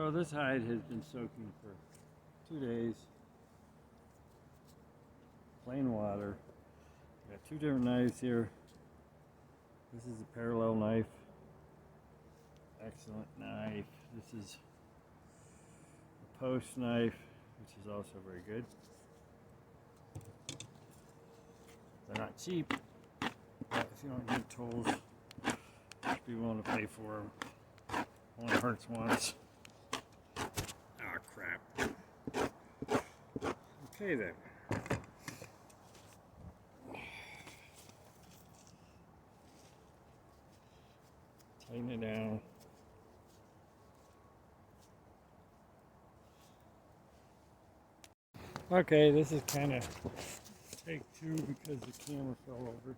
So this hide has been soaking for 2 days. Plain water. Got two different knives here. This is a parallel knife. Excellent knife. This is a post knife, which is also very good. They're not cheap, but if you want good tools, just be willing to pay for them. Only hurts once. Ah, crap. Okay then. Tighten it down. Okay, this is kind of take two because the camera fell over.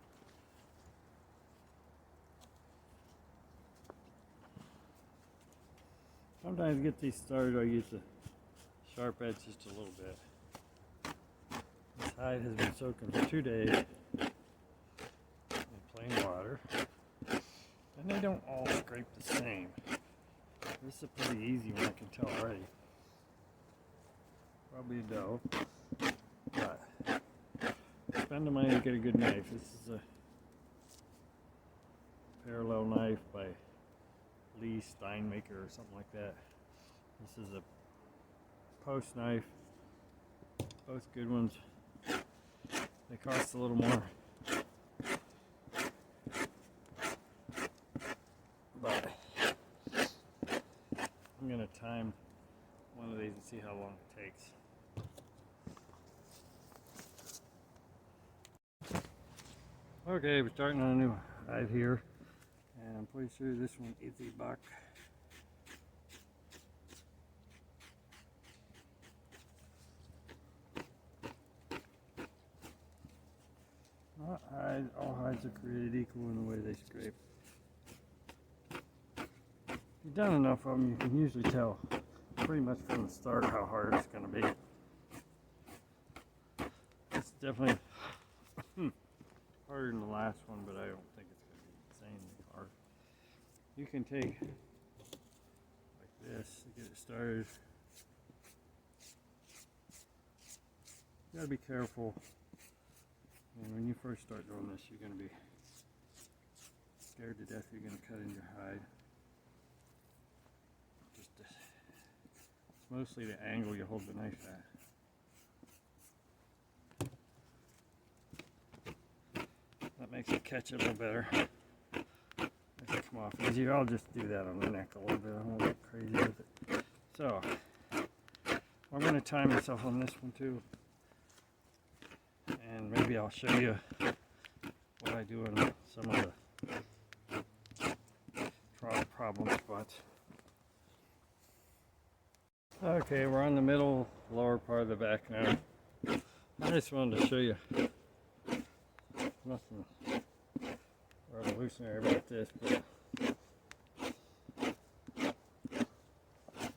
Sometimes to get these started, I use the sharp edge just a little bit. This hide has been soaking for 2 days in plain water, and they don't all scrape the same. This is a pretty easy one, I can tell already. Probably a doe, but spend the money to get a good knife. This is a parallel knife by Lee Steinmaker or something like that. This is a post knife. Both good ones. They cost a little more, but I'm gonna time one of these and see how long it takes. Okay, we're starting on a new hide here, and I'm pretty sure this one is a buck. Not hide, all hides are created equal in the way they scrape. If you've done enough of them, you can usually tell pretty much from the start how hard it's going to be. It's definitely harder than the last one, but I don't think it's going to be insanely hard. You can take like this to get it started. You got to be careful. And when you first start doing this, you're going to be scared to death you're going to cut in your hide. Just it's mostly the angle you hold the knife at. That makes it catch a little better. Makes it come off easier. I'll just do that on the neck a little bit. I won't get crazy with it. So, I'm going to time myself on this one too. And maybe I'll show you what I do in some of the problem spots. Okay, we're on the middle, lower part of the back now. I just wanted to show you nothing revolutionary about this, but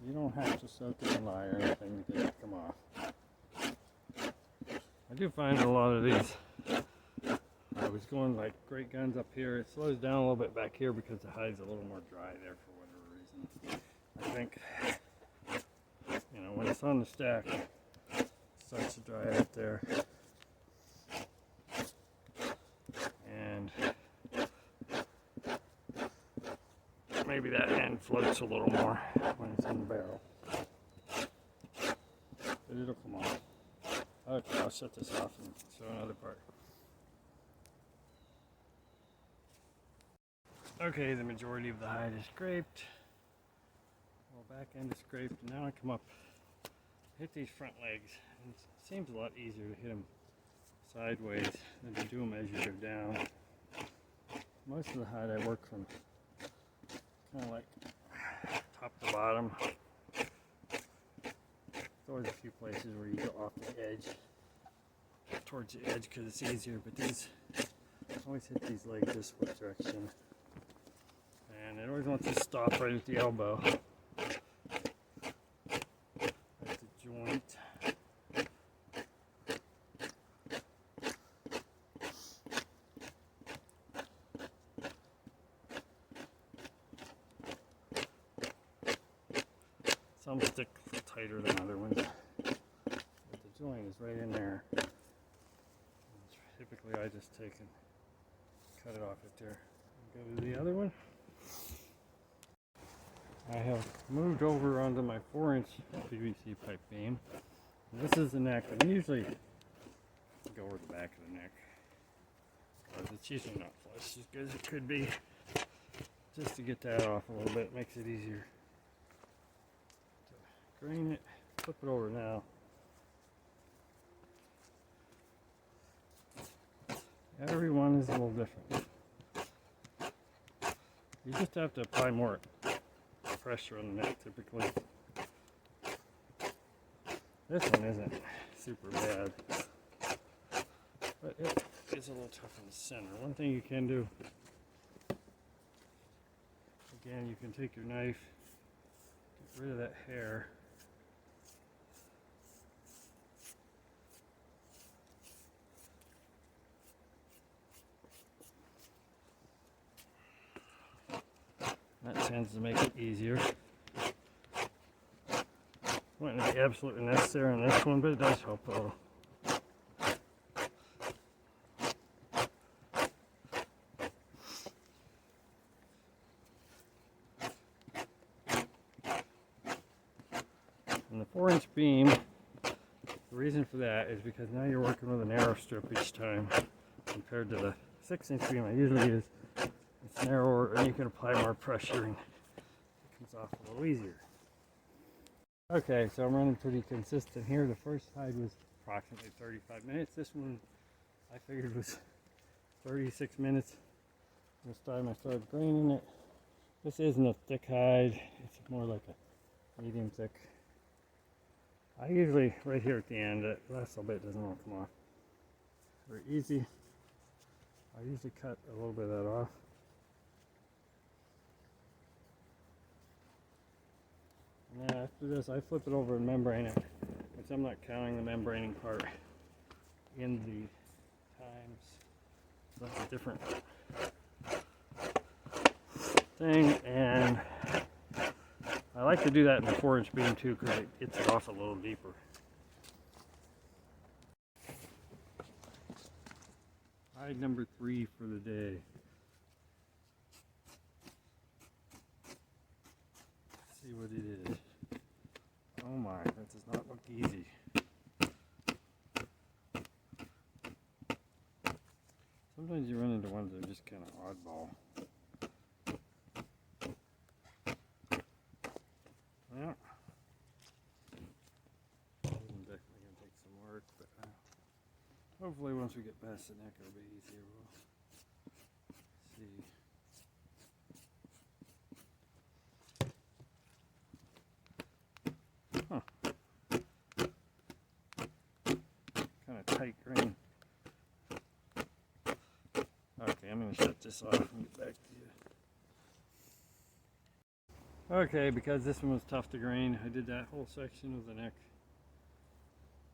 you don't have to soak it in lye or anything to get it to come off. I do find a lot of these, I was going like great guns up here, it slows down a little bit back here because the hide's a little more dry there for whatever reason. I think, you know, when it's on the stack, it starts to dry out there. And maybe that end floats a little more when it's in the barrel. But it'll come off. Okay, I'll shut this off and show another part. Okay, the majority of the hide is scraped. Well, back end is scraped, and now I come up, hit these front legs, and it seems a lot easier to hit them sideways than to do them as you go down. Most of the hide I work from kind of like top to bottom. There's always a few places where you go off the edge, towards the edge because it's easier, but these, always hit these legs this direction. And it always wants to stop right at the elbow, at the joint. Some stick tighter than other ones. But the joint is right in there. Typically I just take and cut it off right there. Go to the other one. I have moved over onto my 4-inch PVC pipe beam. And this is the neck, and usually go over the back of the neck. Because it's usually not flush as good as it could be. Just to get that off a little bit makes it easier. To grain it, flip it over now. Every one is a little different. You just have to apply more pressure on the neck typically. This one isn't super bad, but it is a little tough in the center. One thing you can do, again, you can take your knife, get rid of that hair. That tends to make it easier. Wouldn't be absolutely necessary on this one, but it does help a little. And the 4-inch beam, the reason for that is because now you're working with a narrow strip each time compared to the 6-inch beam I usually use. It's narrower and you can apply more pressure and it comes off a little easier. Okay, so I'm running pretty consistent here. The first hide was approximately 35 minutes. This one I figured was 36 minutes. This time I started graining it. This isn't a thick hide. It's more like a medium thick. I usually, right here at the end, that last little bit doesn't want to come off. Very easy. I usually cut a little bit of that off. And then after this, I flip it over and membrane it, which I'm not counting the membraning part in the times. That's a different thing, and I like to do that in the 4-inch beam too because it gets it off a little deeper. Hide number 3 for the day. Let's see what it is. Oh my, that does not look easy. Sometimes you run into ones that are just kind of oddball. Yeah. This is definitely going to take some work, but hopefully once we get past the neck it'll be easier. We'll see. Kind of tight grain. Okay, I'm going to shut this off and get back to you. Okay, because this one was tough to grain, I did that whole section of the neck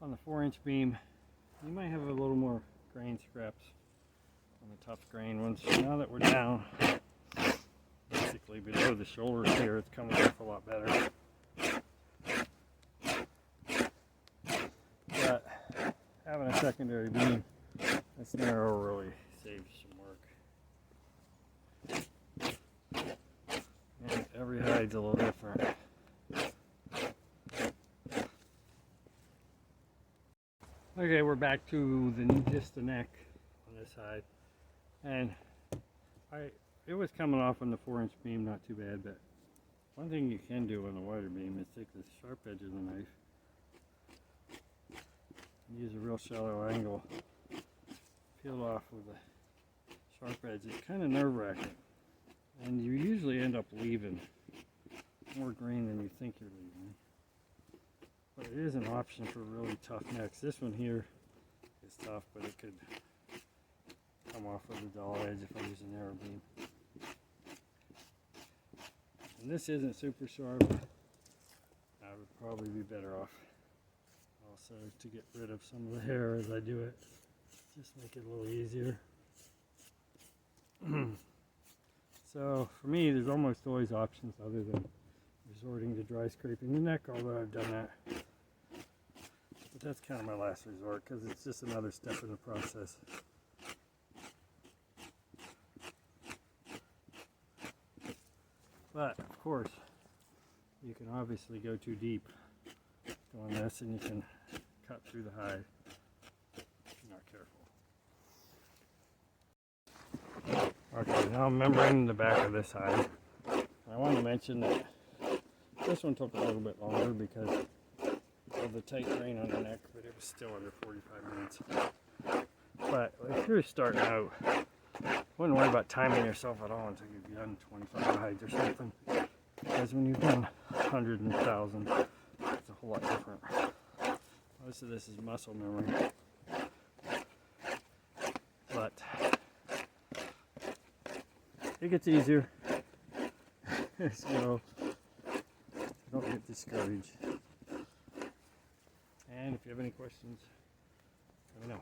on the 4-inch beam. You might have a little more grain scraps on the tough grain ones. Now that we're down, basically below the shoulders here, it's coming off a lot better. But having a secondary beam that's narrow really saves some work. And every hide's a little different. Okay, we're back to just the neck on this side, and it was coming off on the 4-inch beam, not too bad. But one thing you can do on the wider beam is take the sharp edge of the knife and use a real shallow angle, peel off with a sharp edge. It's kind of nerve-wracking, and you usually end up leaving more grain than you think you're leaving. But it is an option for really tough necks. This one here is tough, but it could come off with a dull edge if I use a narrow beam. And this isn't super sharp. I would probably be better off also to get rid of some of the hair as I do it. Just make it a little easier. So for me, there's almost always options other than resorting to dry scraping the neck, although I've done that. But that's kind of my last resort because it's just another step in the process. But of course, you can obviously go too deep doing this and you can cut through the hide if you're not careful. Okay, now I'm membraning the back of this hide. I want to mention that this one took a little bit longer because of the tight drain on the neck, but it was still under 45 minutes. But if you're starting out, wouldn't worry about timing yourself at all until you've done 25 hides or something. Because when you've done hundreds and thousands, it's a whole lot different. Most of this is muscle memory. But it gets easier. So don't get discouraged. And if you have any questions, let me know.